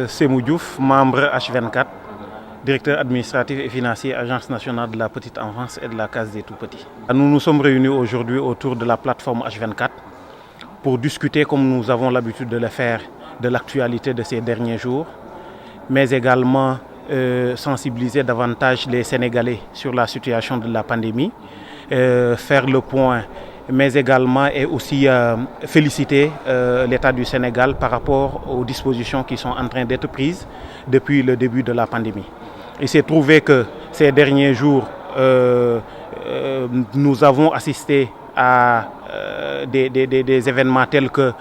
Sémou Diouf, membre H24, directeur administratif et financier, Agence nationale de la petite enfance et de la case des tout-petits. Nous nous sommes réunis aujourd'hui autour de la plateforme H24 pour discuter, comme nous avons l'habitude de le faire, de l'actualité de ces derniers jours, mais également sensibiliser davantage les Sénégalais sur la situation de la pandémie, faire le point, mais également et aussi féliciter l'État du Sénégal par rapport aux dispositions qui sont en train d'être prises depuis le début de la pandémie. Il s'est trouvé que ces derniers jours, nous avons assisté à des événements tels que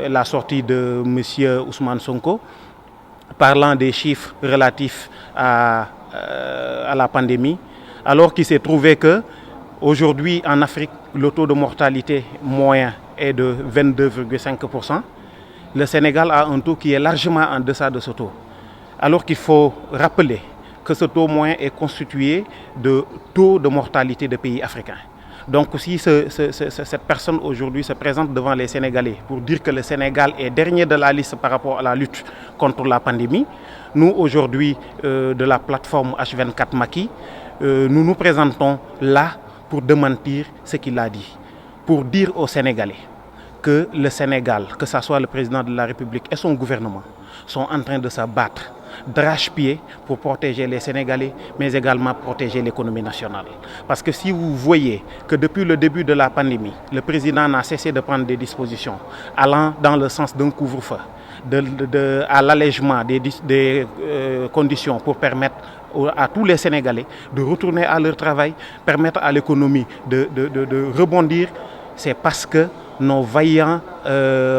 la sortie de M. Ousmane Sonko, parlant des chiffres relatifs à la pandémie, alors qu'il s'est trouvé que aujourd'hui en Afrique, le taux de mortalité moyen est de 22,5%. Le Sénégal a un taux qui est largement en deçà de ce taux. Alors qu'il faut rappeler que ce taux moyen est constitué de taux de mortalité de pays africains. Donc si cette personne aujourd'hui se présente devant les Sénégalais pour dire que le Sénégal est dernier de la liste par rapport à la lutte contre la pandémie, nous aujourd'hui de la plateforme H24 Macky, nous nous présentons là pour démentir ce qu'il a dit, pour dire aux Sénégalais que le Sénégal, que ce soit le président de la République et son gouvernement, sont en train de se battre d'arrache-pied pour protéger les Sénégalais, mais également protéger l'économie nationale. Parce que si vous voyez que depuis le début de la pandémie, le président n'a cessé de prendre des dispositions allant dans le sens d'un couvre-feu, à l'allègement des conditions pour permettre à tous les Sénégalais de retourner à leur travail, permettre à l'économie de rebondir, c'est parce que nos vaillants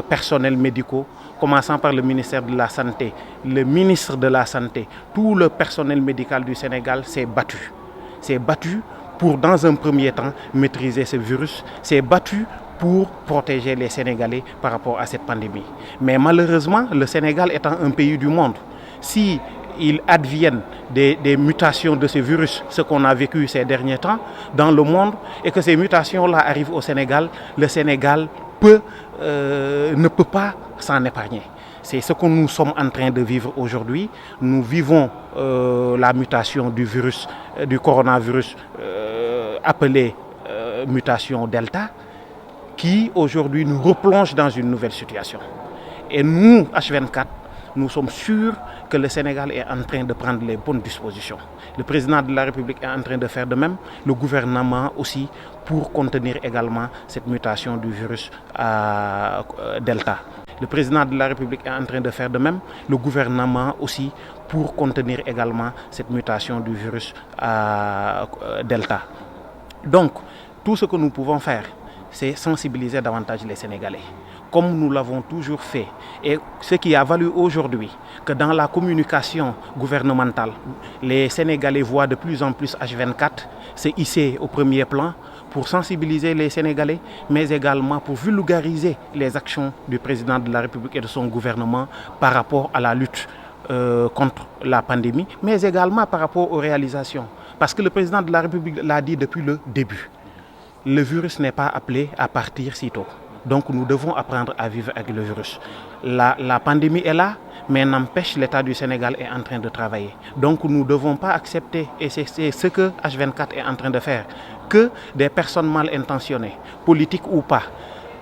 personnels médicaux, commençant par le ministère de la Santé, le ministre de la Santé, tout le personnel médical du Sénégal s'est battu. S'est battu pour, dans un premier temps, maîtriser ce virus, s'est battu pour protéger les Sénégalais par rapport à cette pandémie. Mais malheureusement, le Sénégal étant un pays du monde, si il advienne des mutations de ce virus, ce qu'on a vécu ces derniers temps dans le monde, et que ces mutations-là arrivent au Sénégal, le Sénégal ne peut pas s'en épargner. C'est ce que nous sommes en train de vivre aujourd'hui. Nous vivons la mutation du virus, du coronavirus appelé mutation Delta, qui aujourd'hui nous replonge dans une nouvelle situation. Et nous, H24, nous sommes sûrs que le Sénégal est en train de prendre les bonnes dispositions. Le président de la République est en train de faire de même, le gouvernement aussi, pour contenir également cette mutation du virus Delta. Le président de la République est en train de faire de même, le gouvernement aussi, pour contenir également cette mutation du virus Delta. Donc, tout ce que nous pouvons faire, c'est sensibiliser davantage les Sénégalais, comme nous l'avons toujours fait. Et ce qui a valu aujourd'hui que dans la communication gouvernementale, les Sénégalais voient de plus en plus H24 se hisser au premier plan pour sensibiliser les Sénégalais, mais également pour vulgariser les actions du président de la République et de son gouvernement par rapport à la lutte contre la pandémie, mais également par rapport aux réalisations. Parce que le président de la République l'a dit depuis le début. Le virus n'est pas appelé à partir si tôt. Donc nous devons apprendre à vivre avec le virus. La pandémie est là, mais n'empêche, l'État du Sénégal est en train de travailler. Donc nous ne devons pas accepter, et c'est ce que H24 est en train de faire, que des personnes mal intentionnées, politiques ou pas,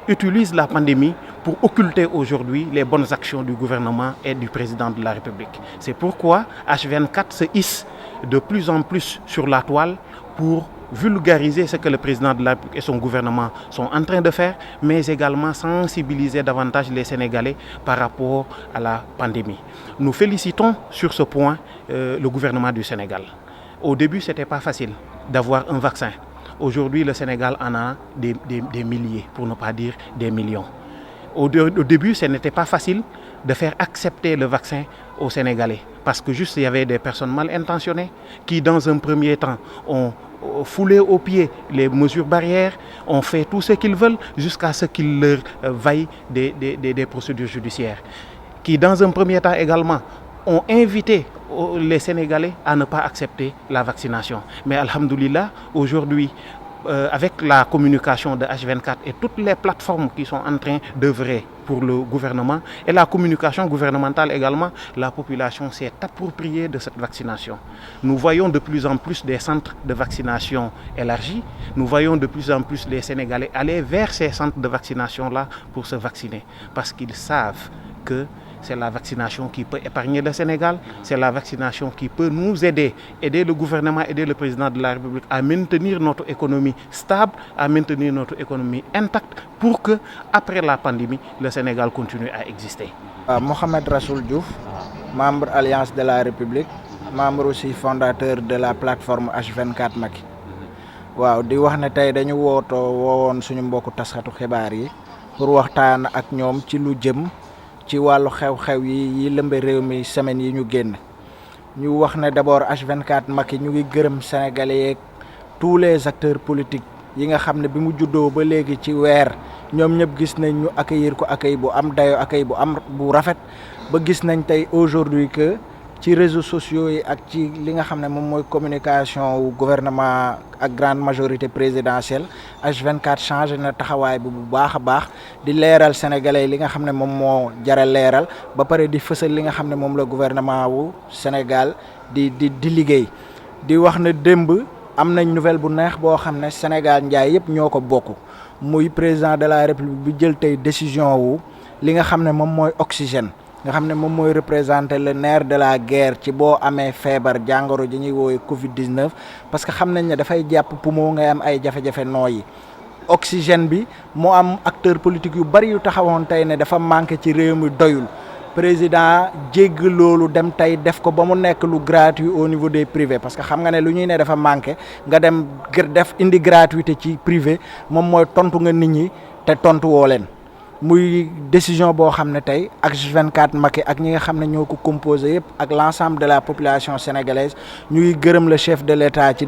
utilisent la pandémie pour occulter aujourd'hui les bonnes actions du gouvernement et du président de la République. C'est pourquoi H24 se hisse de plus en plus sur la toile pour vulgariser ce que le président de la République et son gouvernement sont en train de faire, mais également sensibiliser davantage les Sénégalais par rapport à la pandémie. Nous félicitons sur ce point le gouvernement du Sénégal. Au début, ce n'était pas facile d'avoir un vaccin. Aujourd'hui, le Sénégal en a des milliers, pour ne pas dire des millions. Au début, ce n'était pas facile de faire accepter le vaccin aux Sénégalais, parce que juste il y avait des personnes mal intentionnées qui, dans un premier temps, ont foulé aux pieds les mesures barrières, ont fait tout ce qu'ils veulent jusqu'à ce qu'ils leur vaillent des procédures judiciaires, qui, dans un premier temps également, ont invité les Sénégalais à ne pas accepter la vaccination. Mais alhamdoulilah, aujourd'hui, avec la communication de H24 et toutes les plateformes qui sont en train d'œuvrer pour le gouvernement et la communication gouvernementale également, la population s'est appropriée de cette vaccination. Nous voyons de plus en plus des centres de vaccination élargis. Nous voyons de plus en plus les Sénégalais aller vers ces centres de vaccination-là pour se vacciner parce qu'ils savent que c'est la vaccination qui peut épargner le Sénégal, c'est la vaccination qui peut nous aider le gouvernement, aider le président de la République à maintenir notre économie stable, à maintenir notre économie intacte pour que, après la pandémie, le Sénégal continue à exister. Mohamed Rassoul Diouf, membre Alliance de la République, membre aussi fondateur de la plateforme H24 Macky. waaw di wax ne tey dañu woowoon suñu mbokku taskatu xibaar yi pour waxtaan ak ñoom ci lu jëm ci wàllu xew-xew yi lëmbe réew mi semaine yi ñu génn ñu wax ne d'abord H24 Macky ñu ngi gërëm sénégalais yeeg tous les acteurs politiques yi nga xam ne bi mu juddoo ba léegi ci weer ñoom ñëpp gis nañ ñu accueillir ko accueil bu am dayo accueil bu rafet ba gis nañ tey aujourd'hui que ci réseaux sociaux yi ak ci li nga xam ne moom mooy communication wu gouvernement ak grande majorité présidentielle H24 changé na taxawaay bi bu baax a baax di leeral sénégalais li nga xam ne moom moo jara leeral ba pare di fësal li nga xam ne moom la gouvernement wu Sénégal di liggéey di wax ne démb am nañ nouvelle bu neex boo xam ne Sénégal njaay yëpp ñoo ko bokk muy président de la République bi jël tey décision wu li nga xam ne moom mooy oxygène nga xam ne moom mooy représenter le nerf de la guerre ci boo amee feebar jàngoro ji ñuy woowee Covid-19 parce que xam nañ ne dafay jàpp poumon ngay am ay jafe-jafe nooyi oxygène bi mu am acteur politique yu bari yu taxawoon tey ne dafa manqué ci réew mi doyul président jégg loolu dem tey def ko ba mu nekk lu gratuit au niveau des privés parce que xam nga ne lu ñuy ne dafa manqué nga dem def indi gratuité ci privé moom mooy tontu nga nit ñi te tontu woo leen. muy décision boo xam ne tey ak H24 Macky ak ñi nga xam ne ñoo ko composé yëpp ak l'ensemble de la population sénégalaise ñuy gërëm le chef de l'État ci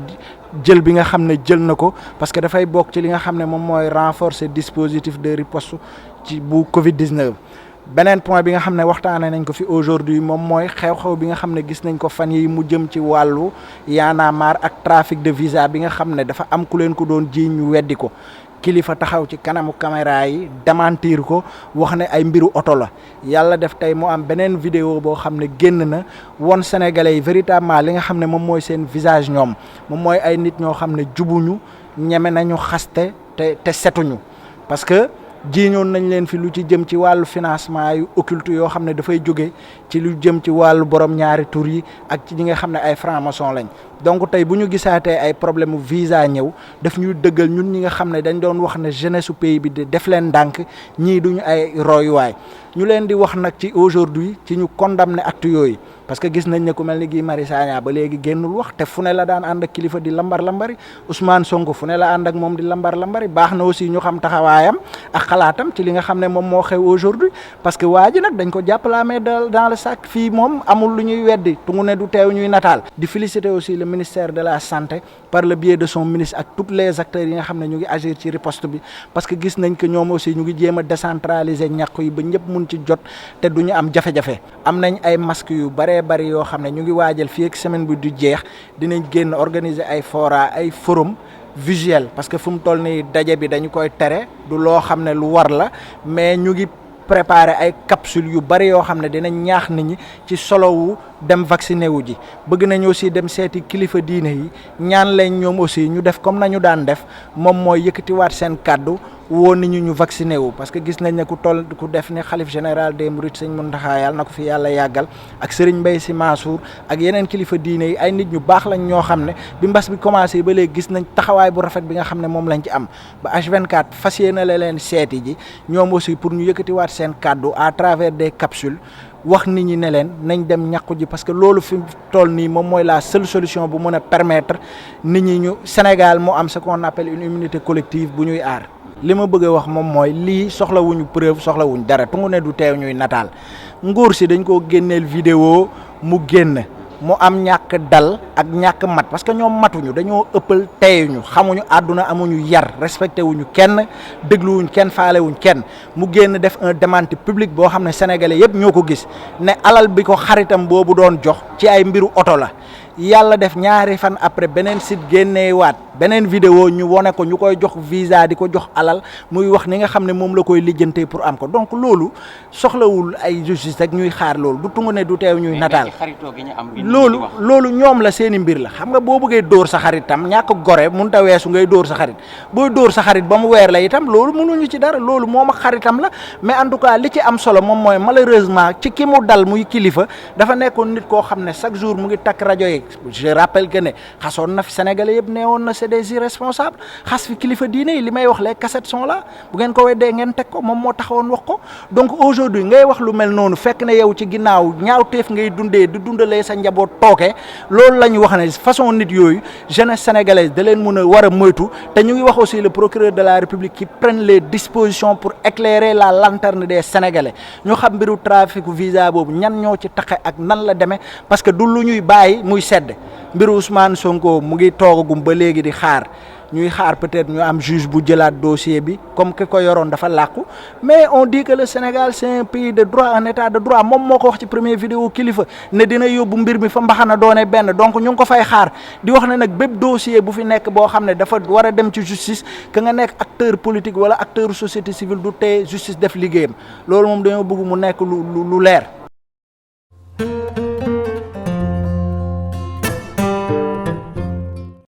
jël bi nga xam ne jël na ko parce que dafay bokk ci li nga xam ne moom mooy renforcer dispositif de riposte ci bu Covid-19. beneen point bi nga xam ne waxtaanee nañ ko fi aujourd'hui moom mooy xew-xew bi nga xam ne gis nañ ko fan yi mu jëm ci wàllu Y'en a marre ak trafic de visa bi nga xam ne dafa am ku leen ko doon jiiñ ñu weddi ko. kilifa taxaw ci kanamu caméra yi démentir ko wax ne ay mbiru oto la yàlla def tey mu am beneen vidéo boo xam ne génn na won sénégalais yi véritablement li nga xam ne moom mooy seen visage ñoom moom mooy ay nit ñoo xam ne jubuñu ñeme nañu xaste te setuñu parce que jiiñoon nañ leen fi lu ci jëm ci wàllu financement yu occulte yoo xam ne dafay jóge ci lu jëm ci wàllu borom ñaari tur yi ak ci ñi nga xam ne ay franc-maçon lañ donc tey bu ñu gisaatee ay problème mu visa ñëw daf ñuy dëggal ñun ñi nga xam ne dañ doon wax ne jeunesse su pays bi de def leen ndànk ñii duñu ay royuwaay ñu leen di wax nag ci aujourd'hui ci ñu condamner acte yooyu parce que gis nañ ne ku mel ni Guy Marius Sagna ba léegi génnul wax te fu ne la daan ànd ak kilifa di lambar lambari Ousmane Sonko fu ne la ànd ak moom di lambar lambari baax na aussi ñu xam taxawaayam ak xalaatam ci li nga xam ne moom moo xew aujourd'hui parce que waa ji nag dañ ko jàpp la main dans le sac fii moom amul lu ñuy weddi tungu ne du teew ñuy nataal di féliciter aussi le ministère de la santé par le biais de son ministre ak tous les acteurs yi nga xam ne ñu ngi agir ci riposte bi parce que gis nañ que ñoom aussi ñu ngi jéem a décentraliser ñàkk yi ba ñëpp mun ci jot te duñu am jafe-jafe am nañ ay masques yu bari yoo xam ne ñu ngi waajal fii ak semaine bi du jeex dinañ génn organiser ay fora ay forum visuel parce que fu mu toll nii daje bi dañu koy tere du loo xam ne lu war la mais ñu ngi préparer ay capsules yu bari yoo xam ne dinañ ñaax nit ñi ci solo wu dem vacciné wu ji bëgg nañ aussi dem seeti kilifa diine yi ñaan leen ñoom aussi ñu def comme nañu daan def moom mooy yëkkatiwaat seen kàddu woo nit ñi ñu vacciné wu parce que gis nañ ne ku def ni xalif général des mourides sëñ Mountakha yàlla na ko fi yàlla yàggal ak Serigne Mbaye Sy Mansour ak yeneen kilifa diine yi ay nit ñu baax lañ ñoo xam ne bi mbas bi commencé ba léegi gis nañ taxawaay bu rafet bi nga xam ne moom lañ ci am ba H24 fas yéene la leen seeti ji ñoom aussi pour ñu yëkkatiwaat seen kàddu à travers des capsules wax nit ñi ne leen nañ dem ñàkku ji parce que loolu fi toll nii moom mooy la seule solution bu mën a permettre nit ñi ñu Sénégal moo am ce qu'on appelle une immunité collective bu ñuy aar. li ma bëgg a wax moom mooy lii soxlawuñu preuve soxlawuñ dara tungu ne du teew ñuy nataal nguur si dañ koo génneel vidéo mu génn mu am ñàkk dal ak ñàkk mat parce que ñoom matuñu dañoo ëppal teyuñu xamuñu àdduna amuñu yar respecté wuñu kenn dégluwuñ kenn faalewuñ kenn mu génn def un démenti public boo xam ne sénégalais yëpp ñoo ko gis ne alal bi ko xaritam boobu doon jox ci ay mbiru oto la yàlla def ñaari fan après beneen site génneewaat beneen vidéo ñu wone ko ñu koy jox visa di ko jox alal muy wax ni nga xam ne moom la koy lijjantee pour am ko donc loolu soxlawul ay justice rek ñuy xaar loolu du tungu ne du teew ñuy nataal loolu ñoom la seeni mbir la xam nga boo bëggee dóor sa xarit tam ñàkk gore mun ta weesu ngay dóor sa xarit booy dóor sa xarit ba mu weer la itam loolu mënuñu ci dara loolu moom ak xaritam la mais en tout cas li ci am solo moom mooy malheureusement ci ki mu dal muy kilifa dafa nekkoon nit koo xam ne chaque jour mu ngi takk rajo yi je rappelle que ne xasoon na fi sénégalais yëpp nee woon na c'est des irresponsables xas fi kilifa diine yi li may wax les cassettes sont là bu ngeen ko weddee ngeen teg ko moom moo taxawoon wax ko donc aujourd'hui ngay wax lu mel noonu fekk ne yow ci ginnaaw ñaawteef ngay dundee di dundalee sa njaboot tooke loolu la ñu wax ne façon nit yooyu jeunesse sénégalaise da leen mun a war a moytu te ñu ngi wax aussi le procureur de la république qui prenne les dispositions pour éclairer la lanterne des sénégalais ñu xam mbiru trafic visa boobu ñan ñoo ci taxe ak nan la demee parce que du lu ñuy bàyyi muy sedd mbiru Ousmane Sonko mu ngi toogagum ba léegi di xaar ñuy xaar peut-être ñu am juge bu jëlaat dossier bi comme ki ko yoroon dafa làqu mais on dit que le Sénégal c'est un pays de droit un état de droit moom moo ko wax ci première vidéo kilifa ne dina yóbbu mbir mi fa mbaxana doone benn donc ñu ngi ko fay xaar di wax ne nag bépp dossier bu fi nekk boo xam ne dafa war a dem ci justice que nga nekk acteur politique wala acteur société civile du tee justice def liggéeyam loolu moom dañoo bëgg mu nekk lu leer